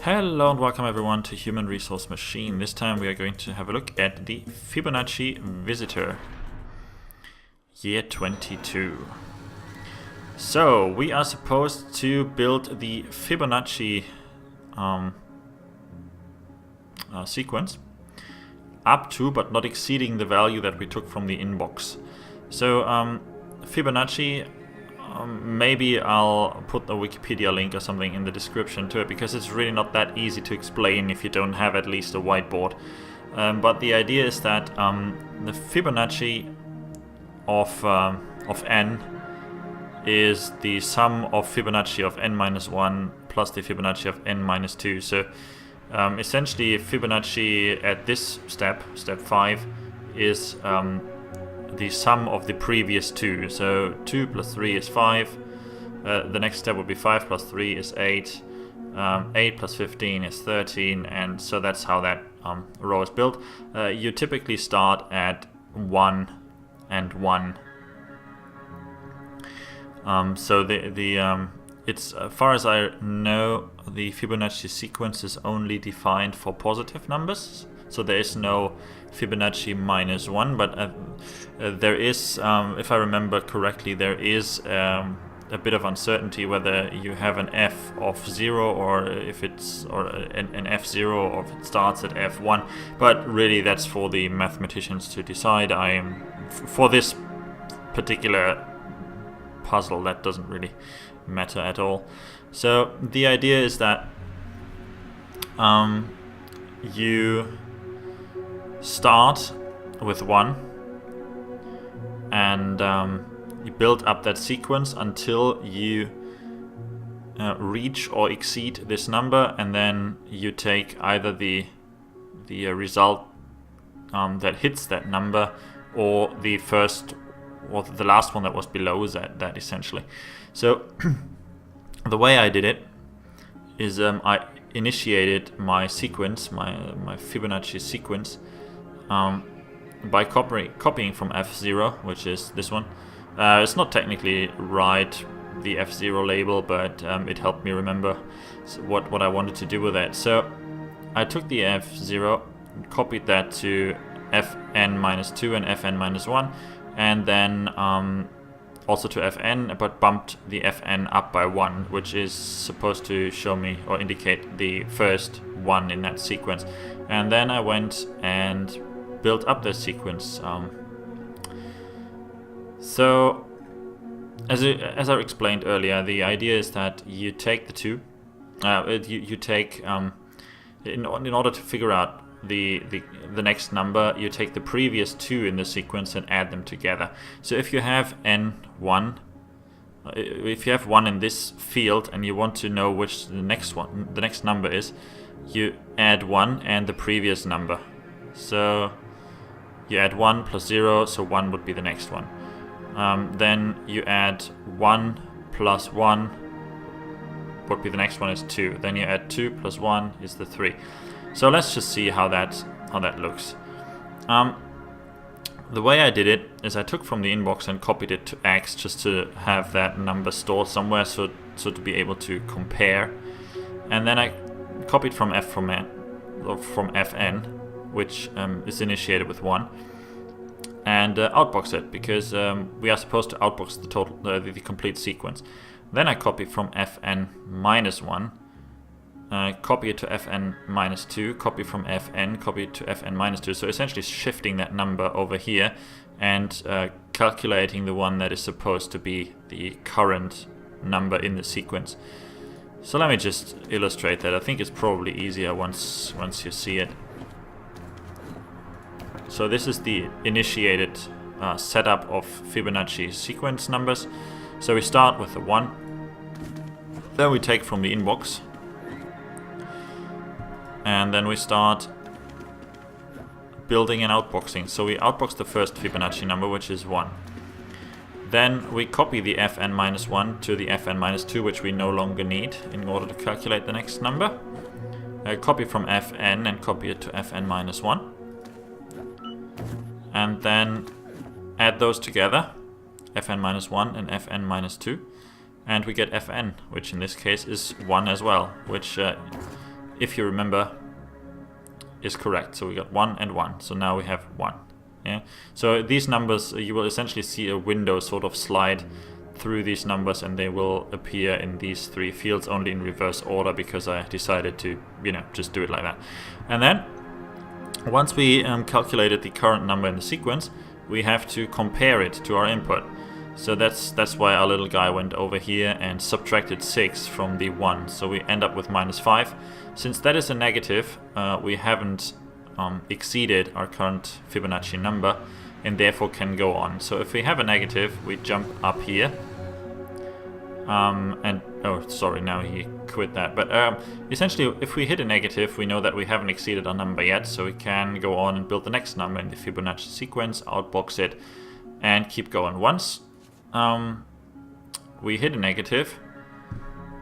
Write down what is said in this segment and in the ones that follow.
Hello and welcome everyone to Human Resource Machine. This time we are going to have a look at the Fibonacci Visitor, year 22. So we are supposed to build the Fibonacci sequence up to but not exceeding the value that we took from the inbox. So Fibonacci, maybe I'll put a Wikipedia link or something in the description to it, because it's really not that easy to explain if you don't have at least a whiteboard. But the idea is that the Fibonacci of n is the sum of Fibonacci of n-1 plus the Fibonacci of n-2. So essentially Fibonacci at this step 5, is the sum of the previous two. So 2 plus 3 is 5. The next step would be 5 plus 3 is 8. 8 plus 15 is 13, and so that's how that row is built. You typically start at 1 and 1. So it's, as far as I know, the Fibonacci sequence is only defined for positive numbers. So there is no Fibonacci -1, but there is, if I remember correctly, there is a bit of uncertainty whether you have an f of 0 or if it's an f0 or if it starts at f1. But really, that's for the mathematicians to decide. For this particular puzzle, that doesn't really matter at all. So the idea is that you start with 1 and you build up that sequence until you reach or exceed this number, and then you take either the result that hits that number, or the first or the last one that was below that essentially. So the way I did it is I initiated my sequence, my Fibonacci sequence, by copying from F0, which is this one. It's not technically right, the F0 label, but it helped me remember what I wanted to do with it. So I took the F0, copied that to Fn-2 and Fn-1, and then also to Fn, but bumped the Fn up by 1, which is supposed to show me or indicate the first one in that sequence. And then I went and built up the sequence. So as I explained earlier, the idea is that you take the two, you take in order to figure out the next number, you take the previous two in the sequence and add them together. So if you have n1, if you have 1 in this field and you want to know which the next number is, you add 1 and the previous number. So you add 1 plus 0, so 1 would be the next one. Then you add 1 plus 1 would be the next one is 2. Then you add 2 plus 1 is the 3. So let's just see how that looks. The way I did it is I took from the inbox and copied it to X, just to have that number stored somewhere, so to be able to compare. And then I copied from Fn, which is initiated with 1, and outbox it, because we are supposed to outbox the total, the complete sequence. Then I copy from Fn-1, copy it to Fn-2, copy from Fn, copy it to Fn-2. So essentially shifting that number over here and calculating the one that is supposed to be the current number in the sequence. So let me just illustrate that. I think it's probably easier once you see it. So this is the initiated setup of Fibonacci sequence numbers. So we start with the 1, then we take from the inbox, and then we start building and outboxing. So we outbox the first Fibonacci number, which is 1. Then we copy the Fn-1 to the Fn-2, which we no longer need in order to calculate the next number. Copy from Fn and copy it to Fn-1. And then add those together, Fn-1 and Fn-2, and we get Fn, which in this case is 1 as well, which if you remember, is correct. So we got 1 and 1. So now we have 1. Yeah. So these numbers, you will essentially see a window sort of slide through these numbers, and they will appear in these 3 fields, only in reverse order, because I decided to, you know, just do it like that. And then once we calculated the current number in the sequence, we have to compare it to our input. So that's why our little guy went over here and subtracted 6 from the 1. So we end up with -5. Since that is a negative, we haven't exceeded our current Fibonacci number, and therefore can go on. So if we have a negative, we jump up here. And oh, sorry, now he quit that. But essentially, if we hit a negative, we know that we haven't exceeded our number yet, so we can go on and build the next number in the Fibonacci sequence, outbox it, and keep going. Once we hit a negative,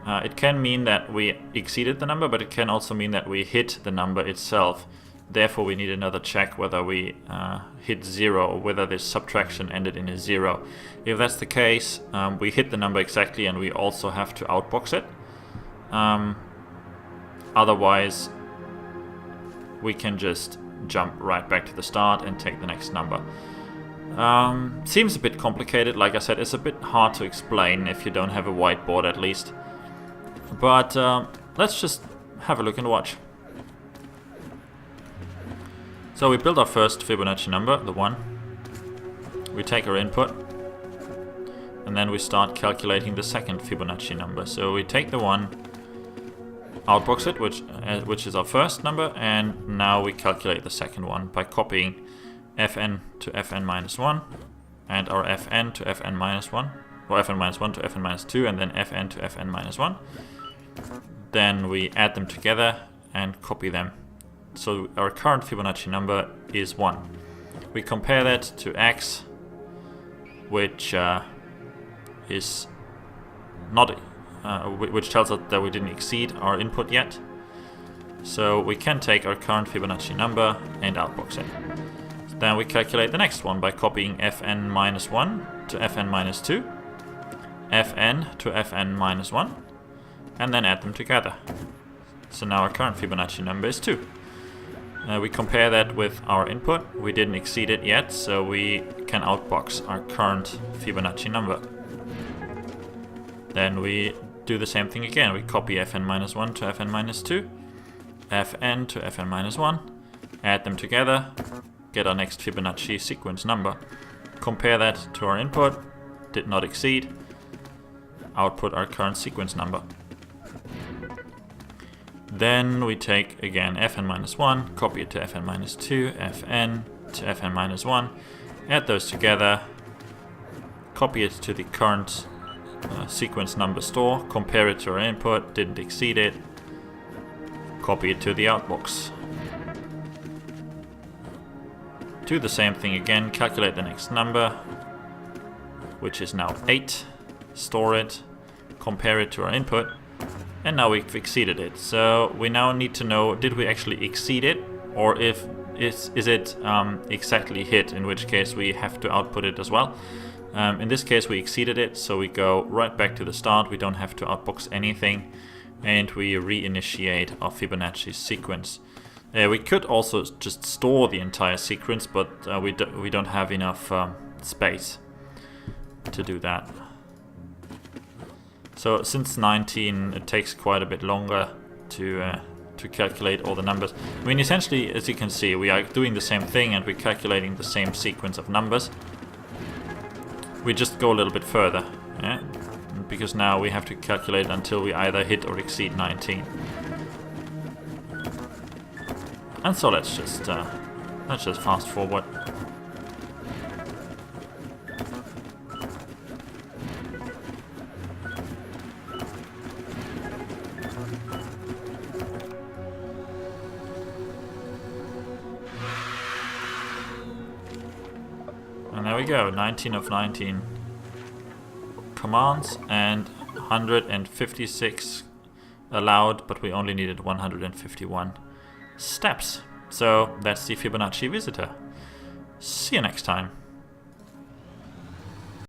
it can mean that we exceeded the number, but it can also mean that we hit the number itself. Therefore, we need another check whether we hit 0 or whether this subtraction ended in a 0. If that's the case, we hit the number exactly, and we also have to outbox it. Otherwise, we can just jump right back to the start and take the next number. Seems a bit complicated. Like I said, it's a bit hard to explain if you don't have a whiteboard at least. But let's just have a look and watch. So we build our first Fibonacci number, the 1. We take our input, and then we start calculating the second Fibonacci number. So we take the 1, outbox it, which is our first number, and now we calculate the second one by copying fn to fn minus 1, and our fn to fn minus 1, or fn minus 1 to fn minus 2, and then fn to fn minus 1. Then we add them together and copy them. So our current Fibonacci number is 1. We compare that to x, which is not, which tells us that we didn't exceed our input yet. So we can take our current Fibonacci number and outbox it. Then we calculate the next one by copying fn minus 1 to fn minus 2, fn to fn minus 1, and then add them together. So now our current Fibonacci number is 2. We compare that with our input. We didn't exceed it yet, so we can outbox our current Fibonacci number. Then we do the same thing again. We copy fn minus 1 to fn minus 2, fn to fn minus 1, add them together, get our next Fibonacci sequence number. Compare that to our input, did not exceed, output our current sequence number. Then we take again fn minus 1, copy it to fn minus 2, fn to fn minus 1, add those together, copy it to the current sequence number store, compare it to our input, didn't exceed it, copy it to the outbox. Do the same thing again, calculate the next number, which is now 8, store it, compare it to our input, and now we've exceeded it. So we now need to know, did we actually exceed it, or is it exactly hit, in which case we have to output it as well. In this case we exceeded it, so we go right back to the start. We don't have to outbox anything, and we reinitiate our Fibonacci sequence. We could also just store the entire sequence, but we don't have enough space to do that. So since 19, it takes quite a bit longer to calculate all the numbers. I mean, essentially, as you can see, we are doing the same thing and we're calculating the same sequence of numbers. We just go a little bit further, yeah? Because now we have to calculate until we either hit or exceed 19. And so let's just fast forward. And there we go, 19 of 19 commands and 156 allowed, but we only needed 151 steps. So that's the Fibonacci visitor. See you next time.